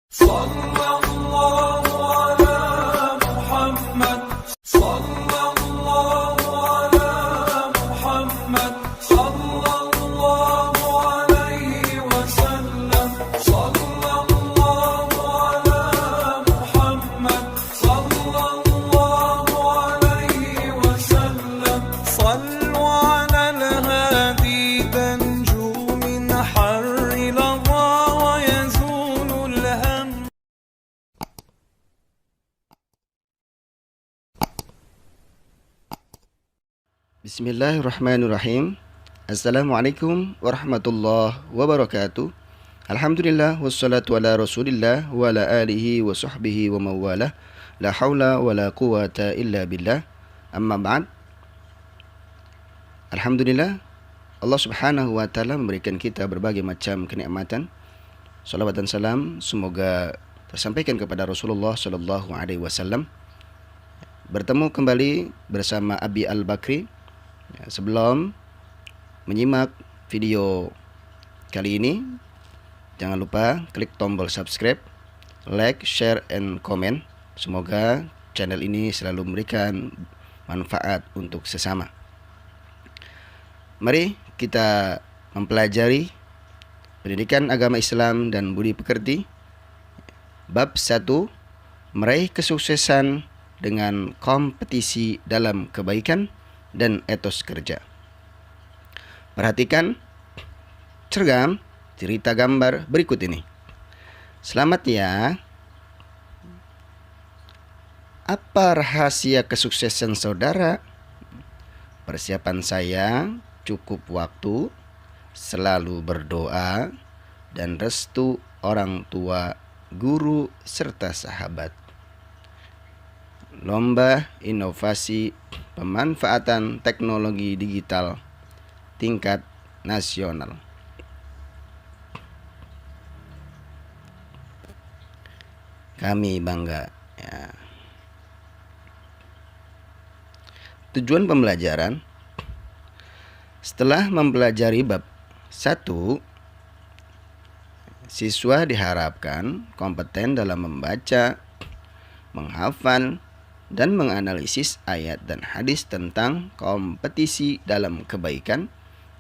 صلى الله على محمد صلى الله على محمد صلى الله عليه وسلم صلى الله على محمد صلى الله عليه وسلم صلوا على الهادي تنجو من حر لظى ويزول الهم. Bismillahirrahmanirrahim. Assalamualaikum warahmatullahi wabarakatuh. Alhamdulillah wassalatu ala rasulillah wa ala alihi wa sahbihi wa mawalah. La hawla wa la quwata illa billah. Amma ba'd. Alhamdulillah, Allah subhanahu wa ta'ala memberikan kita berbagai macam kenikmatan. Salawat dan salam semoga tersampaikan kepada Rasulullah sallallahu alaihi wasallam. Bertemu kembali bersama Abi Al-Bakri. Sebelum menyimak video kali ini, jangan lupa klik tombol subscribe, like, share, and comment. Semoga channel ini selalu memberikan manfaat untuk sesama. Mari kita mempelajari pendidikan agama Islam dan budi pekerti. Bab 1, meraih kesuksesan dengan kompetisi dalam kebaikan dan etos kerja. Perhatikan cergam cerita gambar berikut ini. Selamat ya. Apa rahasia kesuksesan saudara? Persiapan saya, cukup waktu, selalu berdoa, dan restu orang tua, guru, serta sahabat. Lomba inovasi pemanfaatan teknologi digital tingkat nasional. Kami bangga ya. Tujuan pembelajaran. Setelah mempelajari bab 1, siswa diharapkan kompeten dalam membaca, menghafal, dan menganalisis ayat dan hadis tentang kompetisi dalam kebaikan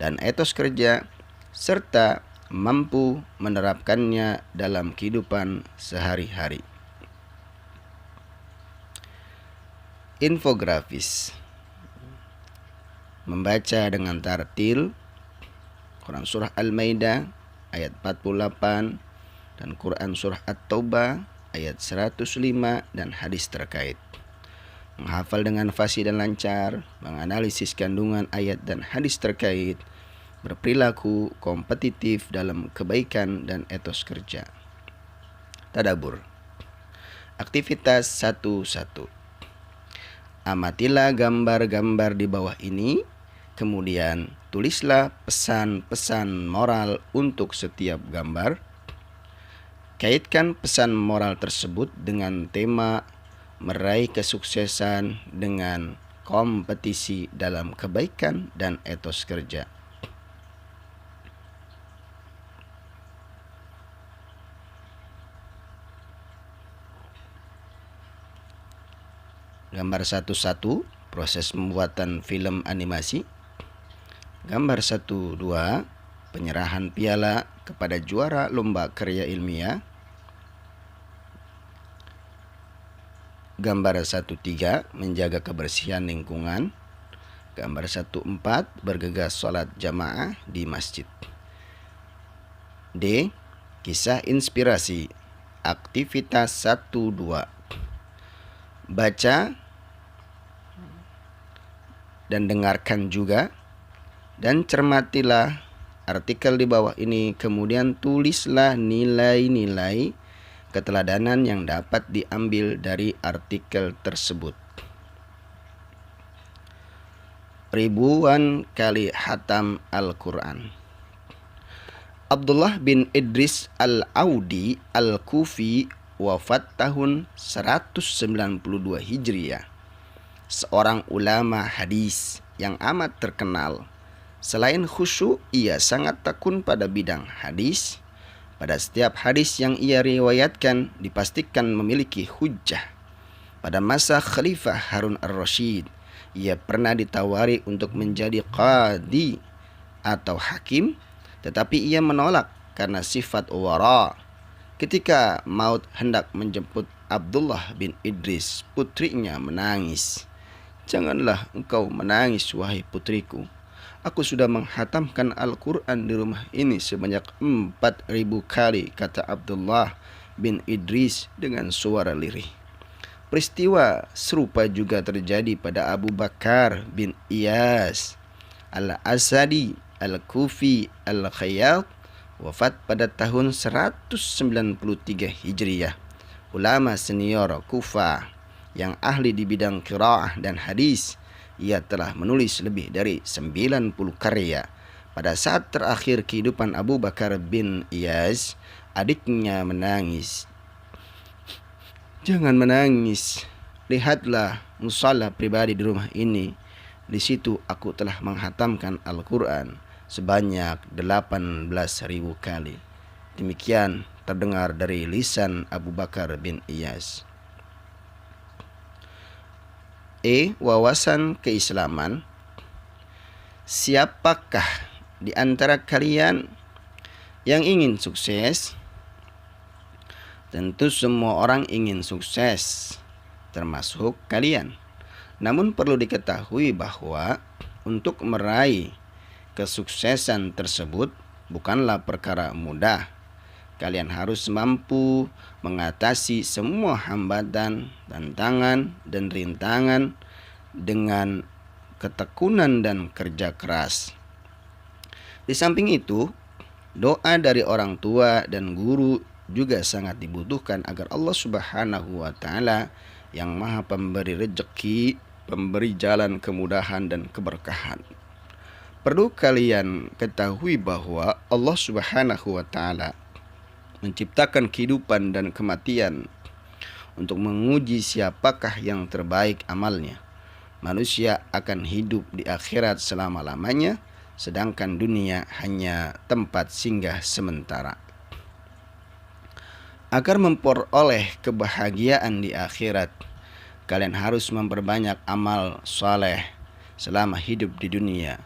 dan etos kerja, serta mampu menerapkannya dalam kehidupan sehari-hari. Infografis. Membaca dengan tartil Quran Surah Al-Maidah ayat 48 dan Quran Surah At-Taubah ayat 105 dan hadis terkait. Menghafal dengan fasih dan lancar, menganalisis kandungan ayat dan hadis terkait, berperilaku kompetitif dalam kebaikan dan etos kerja. Tadabbur. Aktivitas 1.1. Amatilah gambar-gambar di bawah ini, kemudian tulislah pesan-pesan moral untuk setiap gambar. Kaitkan pesan moral tersebut dengan tema meraih kesuksesan dengan kompetisi dalam kebaikan dan etos kerja. Gambar 1.1, proses pembuatan film animasi. Gambar 1.2, penyerahan piala kepada juara lomba karya ilmiah. Gambar 1.3, menjaga kebersihan lingkungan. Gambar 1.4, bergegas sholat jamaah di masjid. D. Kisah inspirasi. Aktivitas 1.2. Baca dan dengarkan juga, dan cermatilah artikel di bawah ini, kemudian tulislah nilai-nilai keteladanan yang dapat diambil dari artikel tersebut. Ribuan kali hatam Al-Quran. Abdullah bin Idris Al-Audi Al-Kufi wafat tahun 192 Hijriah. Seorang ulama hadis yang amat terkenal. Selain khusyuk, ia sangat tekun pada bidang hadis, Pada setiap hadis yang ia riwayatkan dipastikan memiliki hujjah. Pada masa Khalifah Harun ar-Rasyid, ia pernah ditawari untuk menjadi qadi atau hakim, tetapi ia menolak karena sifat wara. Ketika maut hendak menjemput Abdullah bin Idris, putrinya menangis. "Janganlah engkau menangis, wahai putriku. Aku sudah menghatamkan Al-Quran di rumah ini sebanyak 4.000 kali," kata Abdullah bin Idris dengan suara lirih. Peristiwa serupa juga terjadi pada Abu Bakar bin Iyas Al-Asadi Al-Kufi Al-Khayyat, wafat pada tahun 193 Hijriah. Ulama senior Kufah yang ahli di bidang qiraah dan hadis. Ia telah menulis lebih dari 90 karya. Pada saat terakhir kehidupan Abu Bakar bin Iyas, adiknya menangis. "Jangan menangis. Lihatlah musala pribadi di rumah ini. Di situ aku telah menghatamkan Al-Quran sebanyak 18.000 kali." Demikian terdengar dari lisan Abu Bakar bin Iyas. Wawasan keislaman. Siapakah di antara kalian yang ingin sukses? Tentu semua orang ingin sukses, termasuk kalian. Namun perlu diketahui bahwa untuk meraih kesuksesan tersebut bukanlah perkara mudah. Kalian harus mampu mengatasi semua hambatan, tantangan, dan rintangan dengan ketekunan dan kerja keras. Di samping itu, doa dari orang tua dan guru juga sangat dibutuhkan agar Allah Subhanahu wa Ta'ala yang Maha Pemberi rezeki, pemberi jalan kemudahan dan keberkahan. Perlu kalian ketahui bahwa Allah Subhanahu wa Ta'ala menciptakan kehidupan dan kematian untuk menguji siapakah yang terbaik amalnya. Manusia akan hidup di akhirat selama-lamanya, sedangkan dunia hanya tempat singgah sementara. Agar memperoleh kebahagiaan di akhirat, kalian harus memperbanyak amal saleh selama hidup di dunia.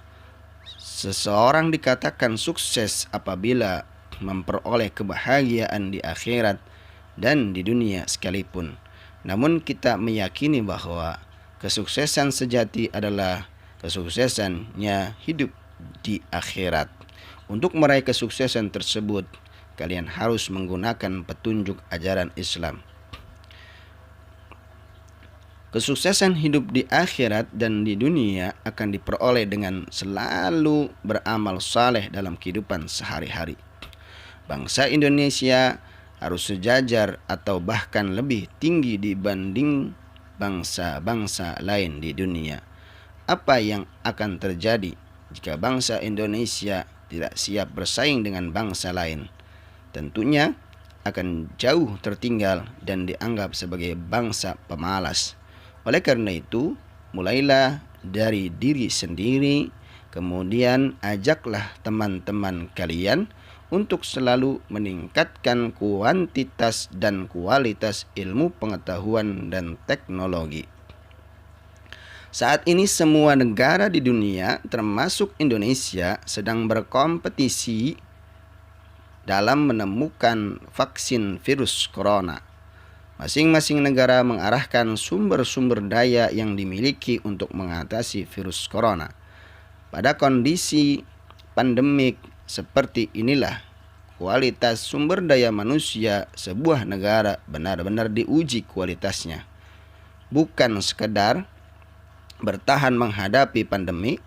Seseorang dikatakan sukses apabila memperoleh kebahagiaan di akhirat dan di dunia sekalipun. Namun kita meyakini bahwa kesuksesan sejati adalah kesuksesannya hidup di akhirat. Untuk meraih kesuksesan tersebut, kalian harus menggunakan petunjuk ajaran Islam. Kesuksesan hidup di akhirat dan di dunia akan diperoleh dengan selalu beramal saleh dalam kehidupan sehari-hari. Bangsa Indonesia harus sejajar atau bahkan lebih tinggi dibanding bangsa-bangsa lain di dunia. Apa yang akan terjadi jika bangsa Indonesia tidak siap bersaing dengan bangsa lain? Tentunya akan jauh tertinggal dan dianggap sebagai bangsa pemalas. Oleh karena itu, mulailah dari diri sendiri, kemudian ajaklah teman-teman kalian untuk selalu meningkatkan kuantitas dan kualitas ilmu pengetahuan dan teknologi. Saat ini semua negara di dunia, termasuk Indonesia, sedang berkompetisi dalam menemukan vaksin virus corona. Masing-masing negara mengarahkan sumber-sumber daya yang dimiliki untuk mengatasi virus corona. Pada kondisi pandemik seperti inilah, kualitas sumber daya manusia sebuah negara benar-benar diuji kualitasnya. Bukan sekedar bertahan menghadapi pandemi,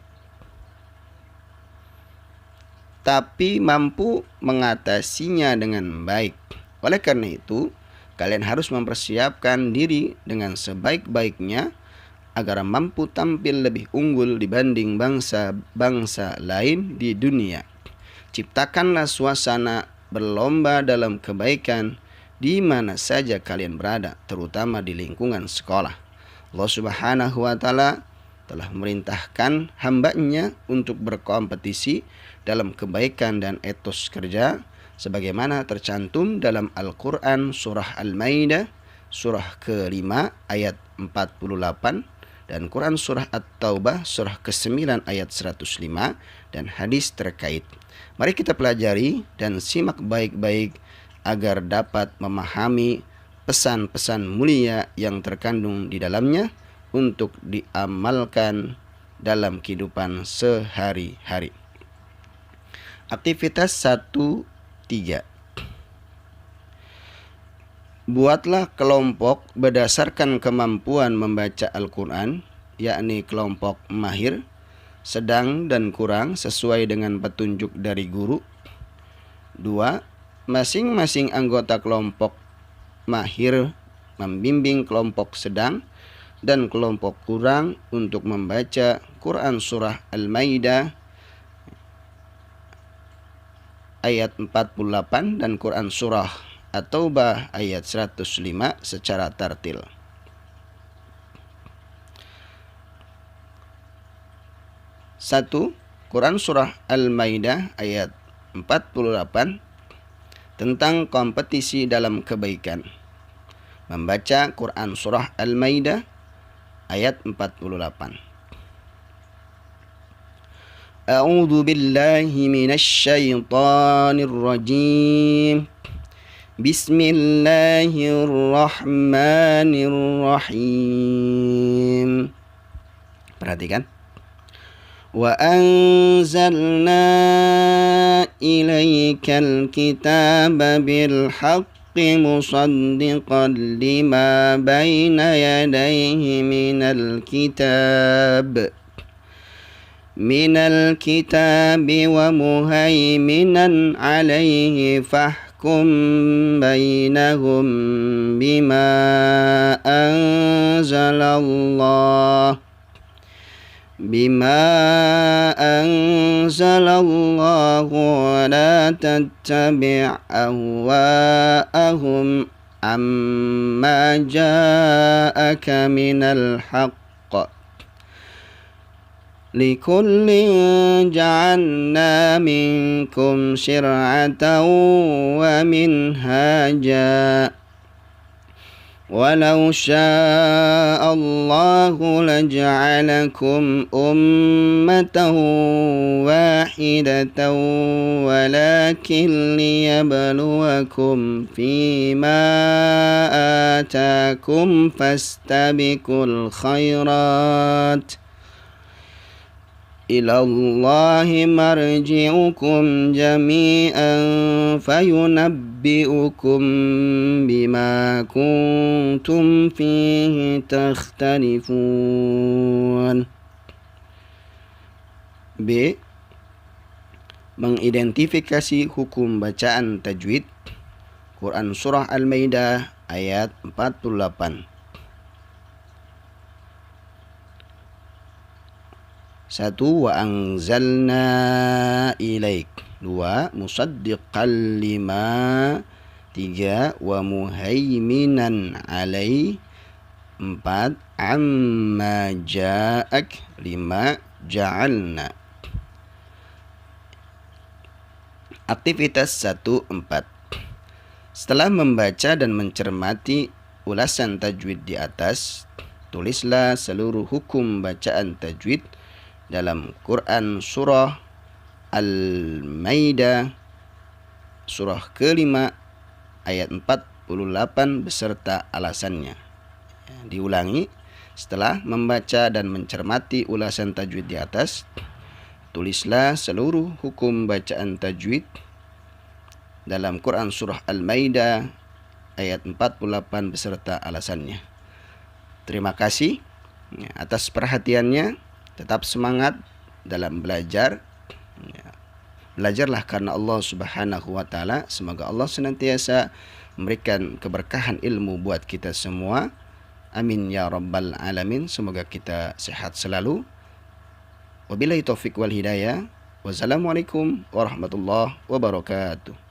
tapi mampu mengatasinya dengan baik. Oleh karena itu, kalian harus mempersiapkan diri dengan sebaik-baiknya agar mampu tampil lebih unggul dibanding bangsa-bangsa lain di dunia. Ciptakanlah suasana berlomba dalam kebaikan di mana saja kalian berada, terutama di lingkungan sekolah. Allah Subhanahu wa Ta'ala telah memerintahkan hamba-Nya untuk berkompetisi dalam kebaikan dan etos kerja, sebagaimana tercantum dalam Al-Quran surah Al-Maidah surah ke-5 ayat 48 dan Quran surah At-Taubah surah ke-9 ayat 105 dan hadis terkait. Mari kita pelajari dan simak baik-baik agar dapat memahami pesan-pesan mulia yang terkandung di dalamnya untuk diamalkan dalam kehidupan sehari-hari. Aktivitas 1.3. Buatlah kelompok berdasarkan kemampuan membaca Al-Quran, yakni kelompok mahir, sedang dan kurang sesuai dengan petunjuk dari guru. 2. Masing-masing anggota kelompok mahir membimbing kelompok sedang dan kelompok kurang untuk membaca Quran surah Al-Maidah ayat 48 dan Quran surah At-Taubah ayat 105 secara tartil. 1. Quran surah Al-Maidah ayat 48 tentang kompetisi dalam kebaikan. Membaca Quran surah Al-Maidah ayat 48. A'udzu billahi minasy syaithanir rajim. Bismillahirrahmanirrahim. Perhatikan. Wa anzalna ilaikal kitaba bil haqqi musaddiqan lima baina yadayhi minal kitab wa muhaiminan alaihi fahkum bainahum bima anzalallah wa la tattabi' ahwa'ahum amma ja'aka minal haqq. Likullin ja'alna minkum syir'atan wa minhaja. Walau sya'allahu laja'alakum ummatan wahidatan walakin liyabluwakum fima atakum fastabiqul khairat. Ilallahi marji'ukum jami'an fayunabbi'ukum bima kuntum fihi takhtalifun. B. Mengidentifikasi hukum bacaan tajwid Quran surah Al-Maidah ayat 48. 1. Wa anzalna ilaik. 2. Musaddiqan lima. 3. Wa muhaiminan alai. 4. Amma ja'ak. 5. Ja'alna. Aktivitas 1.4. Setelah membaca dan mencermati ulasan tajwid di atas, tulislah seluruh hukum bacaan tajwid dalam Quran surah Al-Maidah surah ke-5 ayat 48 beserta alasannya. Diulangi, setelah membaca dan mencermati ulasan tajwid di atas, tulislah seluruh hukum bacaan tajwid dalam Quran surah Al-Maidah ayat 48 beserta alasannya. Terima kasih atas perhatiannya. Tetap semangat dalam belajar. Belajarlah karena Allah Subhanahu wa Ta'ala. Semoga Allah senantiasa memberikan keberkahan ilmu buat kita semua. Amin ya rabbal alamin. Semoga kita sehat selalu. Wabillahi taufiq wal hidayah. Wassalamualaikum warahmatullahi wabarakatuh.